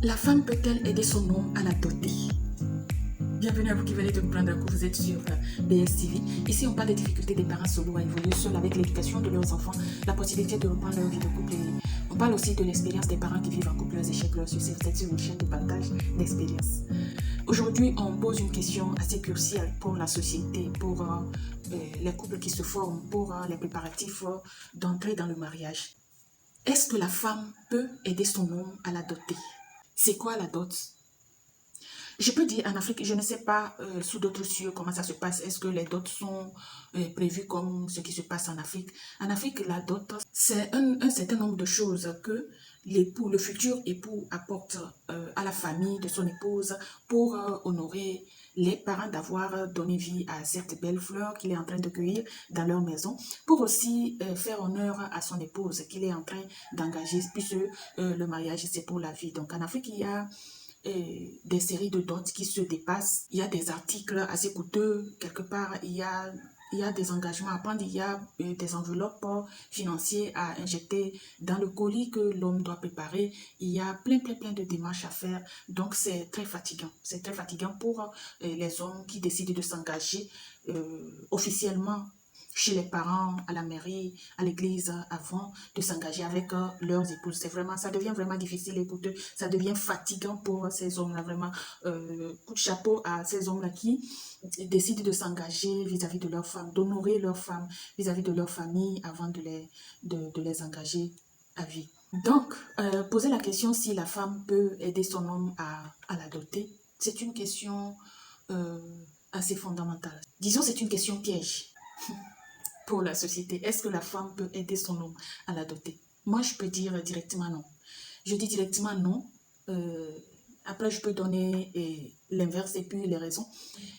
La femme peut-elle aider son homme à la doter? Bienvenue à vous qui venez de me prendre un coup, vous êtes sur BSTV. Ici, on parle des difficultés des parents solo à évoluer seuls avec l'éducation de leurs enfants, la possibilité de reprendre leur vie de couple. On parle aussi de l'expérience des parents qui vivent en couple, leurs échecs, leurs succès. Vous êtes sur une chaîne de partage d'expériences. Aujourd'hui, on pose une question assez cruciale pour la société, pour les couples qui se forment, pour les préparatifs d'entrer dans le mariage. Est-ce que la femme peut aider son homme à la doter? C'est quoi la dot? Je peux dire en Afrique, je ne sais pas sous d'autres cieux comment ça se passe. Est-ce que les dots sont prévues comme ce qui se passe en Afrique? En Afrique, la dot, c'est un certain nombre de choses que l'époux, le futur époux apporte à la famille de son épouse pour honorer les parents d'avoir donné vie à cette belle fleur qu'il est en train de cueillir dans leur maison, pour aussi faire honneur à son épouse qu'il est en train d'engager, puisque le mariage, c'est pour la vie. Donc en Afrique, il y a des séries de dots qui se dépassent. Il y a des articles assez coûteux. Quelque part, il y a des engagements à prendre. Il y a des enveloppes financières à injecter dans le colis que l'homme doit préparer. Il y a plein de démarches à faire. Donc, c'est très fatigant. C'est très fatigant pour les hommes qui décident de s'engager officiellement chez les parents, à la mairie, à l'église, avant de s'engager avec leurs épouses. C'est vraiment, ça devient vraiment difficile et coûteux. Ça devient fatigant pour ces hommes-là, vraiment. Coup de chapeau à ces hommes-là qui décident de s'engager vis-à-vis de leurs femmes, d'honorer leurs femmes vis-à-vis de leur famille avant de les engager à vie. Donc, poser la question si la femme peut aider son homme à l'adopter, c'est une question euh, assez fondamentale. Disons, c'est une question piège pour la société. Est-ce que la femme peut aider son homme à l'adopter? Moi, je peux dire directement non. Je dis directement non. Euh, Après, je peux donner l'inverse et puis les raisons.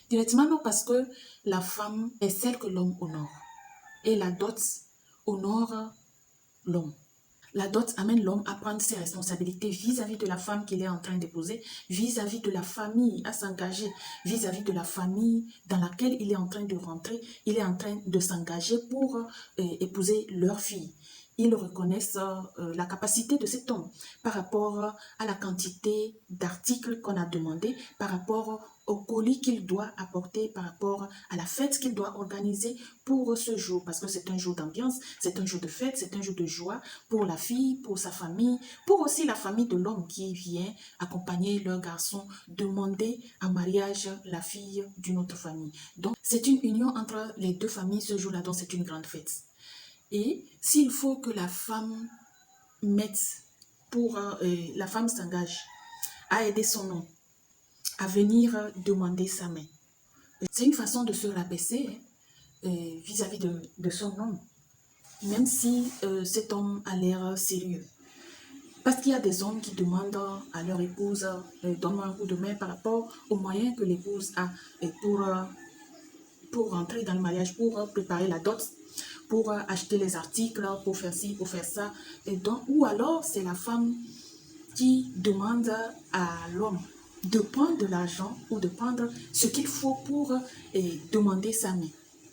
Directement non parce que la femme est celle que l'homme honore. Et la dot honore l'homme. La dot amène l'homme à prendre ses responsabilités vis-à-vis de la femme qu'il est en train d'épouser, vis-à-vis de la famille, à s'engager, vis-à-vis de la famille dans laquelle il est en train de rentrer. Il est en train de s'engager pour épouser leur fille. Ils reconnaissent la capacité de cet homme par rapport à la quantité d'articles qu'on a demandé, par rapport au colis qu'il doit apporter, par rapport à la fête qu'il doit organiser pour ce jour, parce que c'est un jour d'ambiance, c'est un jour de fête, c'est un jour de joie pour la fille, pour sa famille, pour aussi la famille de l'homme qui vient accompagner leur garçon, demander en mariage la fille d'une autre famille. Donc, c'est une union entre les deux familles ce jour-là, donc c'est une grande fête. Et s'il faut que la femme mette pour, la femme s'engage à aider son homme à venir demander sa main. C'est une façon de se rabaisser vis-à-vis de son homme, même si cet homme a l'air sérieux. Parce qu'il y a des hommes qui demandent à leur épouse donne-moi un coup de main par rapport aux moyens que l'épouse a pour rentrer dans le mariage, pour préparer la dot, pour acheter les articles, pour faire ci, pour faire ça. Et donc, ou alors, c'est la femme qui demande à l'homme de prendre de l'argent ou de prendre ce qu'il faut pour demander sa main.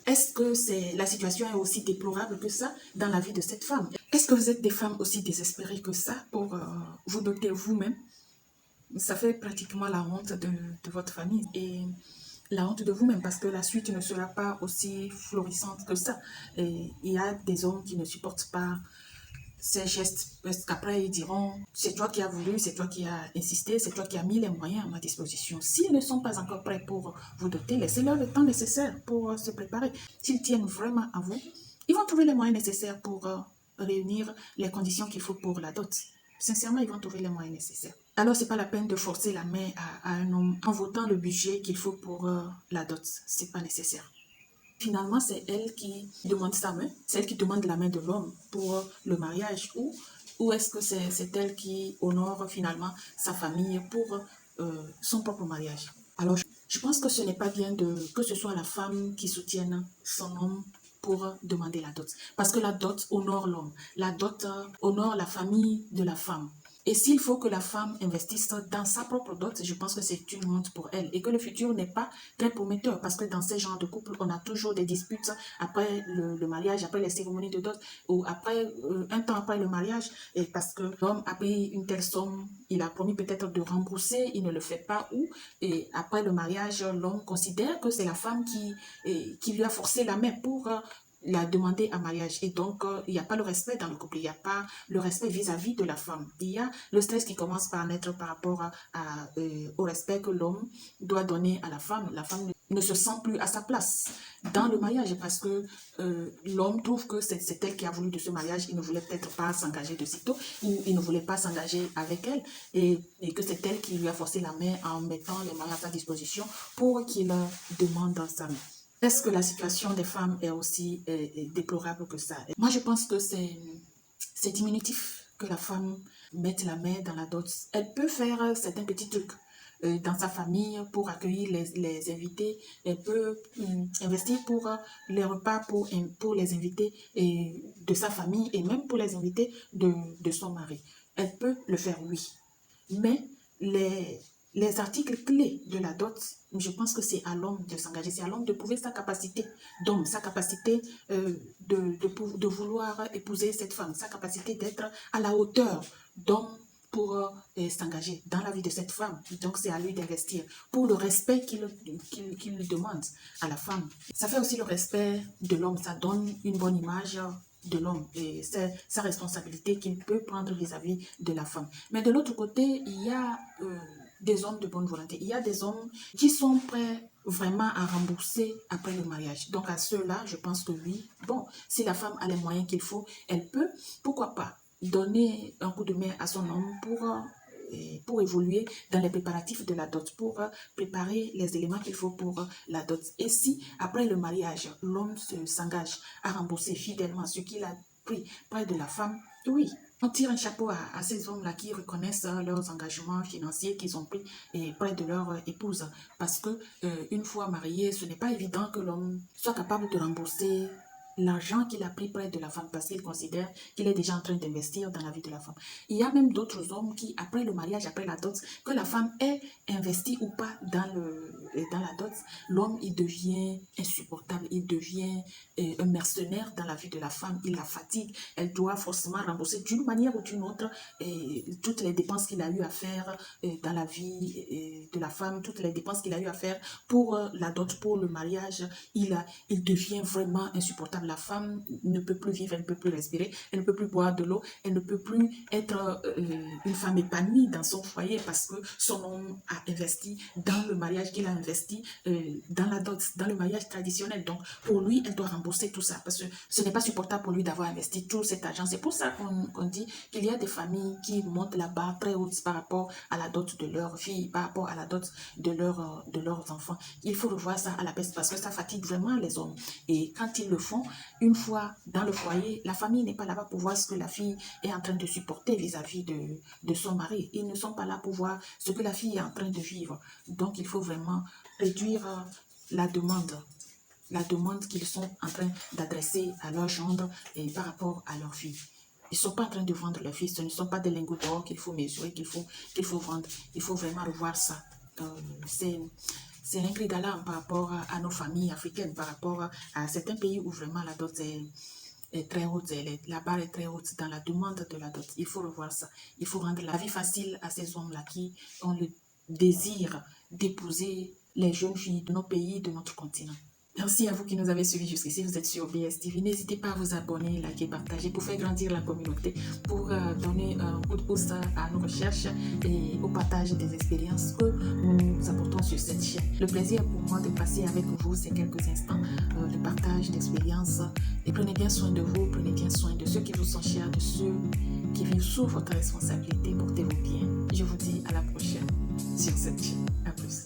Est-ce que la situation est aussi déplorable que ça dans la vie de cette femme? Est-ce que vous êtes des femmes aussi désespérées que ça pour vous doter vous-même? Ça fait pratiquement la honte de votre famille et la honte de vous-même parce que la suite ne sera pas aussi florissante que ça. Et il y a des hommes qui ne supportent pas ces gestes, parce qu'après ils diront, c'est toi qui as voulu, c'est toi qui as insisté, c'est toi qui as mis les moyens à ma disposition. S'ils ne sont pas encore prêts pour vous doter, laissez-leur le temps nécessaire pour se préparer. S'ils tiennent vraiment à vous, ils vont trouver les moyens nécessaires pour réunir les conditions qu'il faut pour la dot. Sincèrement, ils vont trouver les moyens nécessaires. Alors, c'est pas la peine de forcer la main à un homme en votant le budget qu'il faut pour la dot. C'est pas nécessaire. Finalement, c'est elle qui demande sa main, c'est elle qui demande la main de l'homme pour le mariage, ou est-ce que c'est elle qui honore finalement sa famille pour son propre mariage. Alors, je pense que ce n'est pas bien que ce soit la femme qui soutienne son homme pour demander la dot. Parce que la dot honore l'homme, la dot honore la famille de la femme. Et s'il faut que la femme investisse dans sa propre dot, je pense que c'est une honte pour elle et que le futur n'est pas très prometteur parce que dans ces genres de couples, on a toujours des disputes après le mariage, après les cérémonies de dot ou après un temps après le mariage et parce que l'homme a payé une telle somme, il a promis peut-être de rembourser, il ne le fait pas ou et après le mariage, l'homme considère que c'est la femme qui lui a forcé la main pour la demander en mariage. Et donc, il n'y a pas le respect dans le couple, il n'y a pas le respect vis-à-vis de la femme. Il y a le stress qui commence par naître par rapport au respect que l'homme doit donner à la femme. La femme ne se sent plus à sa place dans le mariage parce que l'homme trouve que c'est elle qui a voulu de ce mariage. Il ne voulait peut-être pas s'engager de sitôt ou il ne voulait pas s'engager avec elle et que c'est elle qui lui a forcé la main en mettant les moyens à sa disposition pour qu'il demande sa main. Est-ce que la situation des femmes est aussi déplorable que ça? Moi, je pense que c'est diminutif que la femme mette la main dans la dot. Elle peut faire certains petits trucs dans sa famille pour accueillir les invités. Elle peut investir pour les repas pour les invités de sa famille et même pour les invités de son mari. Elle peut le faire, oui. Mais les articles clés de la dot, je pense que c'est à l'homme de s'engager, c'est à l'homme de prouver sa capacité d'homme, sa capacité de vouloir épouser cette femme, sa capacité d'être à la hauteur d'homme pour s'engager dans la vie de cette femme. Donc c'est à lui d'investir pour le respect qu'il demande à la femme. Ça fait aussi le respect de l'homme, ça donne une bonne image de l'homme et c'est sa responsabilité qu'il peut prendre vis-à-vis de la femme. Mais de l'autre côté, il y a des hommes de bonne volonté. Il y a des hommes qui sont prêts vraiment à rembourser après le mariage. Donc à ceux-là, je pense que oui, bon, si la femme a les moyens qu'il faut, elle peut, pourquoi pas, donner un coup de main à son homme pour évoluer dans les préparatifs de la dot, pour préparer les éléments qu'il faut pour la dot. Et si, après le mariage, l'homme s'engage à rembourser fidèlement ce qu'il a pris près de la femme, oui, on tire un chapeau à ces hommes-là qui reconnaissent leurs engagements financiers qu'ils ont pris près de leur épouse. Parce que une fois marié, ce n'est pas évident que l'homme soit capable de rembourser l'argent qu'il a pris près de la femme parce qu'il considère qu'il est déjà en train d'investir dans la vie de la femme. Il y a même d'autres hommes qui, après le mariage, après la dot, que la femme ait investi ou pas dans la dot, l'homme, il devient insupportable, il devient un mercenaire dans la vie de la femme, il la fatigue, elle doit forcément rembourser d'une manière ou d'une autre toutes les dépenses qu'il a eu à faire dans la vie de la femme, toutes les dépenses qu'il a eu à faire pour la dot, pour le mariage, il devient vraiment insupportable. La femme ne peut plus vivre, elle ne peut plus respirer, elle ne peut plus boire de l'eau, elle ne peut plus être une femme épanouie dans son foyer parce que son homme a investi dans le mariage qu'il a investi dans la dot, dans le mariage traditionnel. Donc, pour lui, elle doit rembourser tout ça parce que ce n'est pas supportable pour lui d'avoir investi tout cet argent. C'est pour ça qu'on dit qu'il y a des familles qui montent la barre très haute par rapport à la dot de leur fille, par rapport à la dot de leurs enfants. Il faut revoir ça à la baisse parce que ça fatigue vraiment les hommes. Et quand ils le font, une fois dans le foyer, la famille n'est pas là-bas pour voir ce que la fille est en train de supporter vis-à-vis de son mari. Ils ne sont pas là pour voir ce que la fille est en train de vivre. Donc, il faut vraiment réduire la demande qu'ils sont en train d'adresser à leur gendre et par rapport à leur fille. Ils ne sont pas en train de vendre leur fille, ce ne sont pas des lingots d'or qu'il faut mesurer, qu'il faut vendre. Il faut vraiment revoir ça. C'est un cri d'alarme par rapport à nos familles africaines, par rapport à certains pays où vraiment la dot est très haute, la barre est très haute dans la demande de la dot. Il faut revoir ça. Il faut rendre la vie facile à ces hommes-là qui ont le désir d'épouser les jeunes filles de nos pays, de notre continent. Merci à vous qui nous avez suivis jusqu'ici. Vous êtes sur BSTV. N'hésitez pas à vous abonner, liker, partager pour faire grandir la communauté, pour donner un coup de pouce à nos recherches et au partage des expériences que nous apportons sur cette chaîne. Le plaisir pour moi de passer avec vous ces quelques instants de partage d'expériences. Et prenez bien soin de vous, prenez bien soin de ceux qui vous sont chers, de ceux qui vivent sous votre responsabilité. Portez-vous bien. Je vous dis à la prochaine sur cette chaîne. À plus.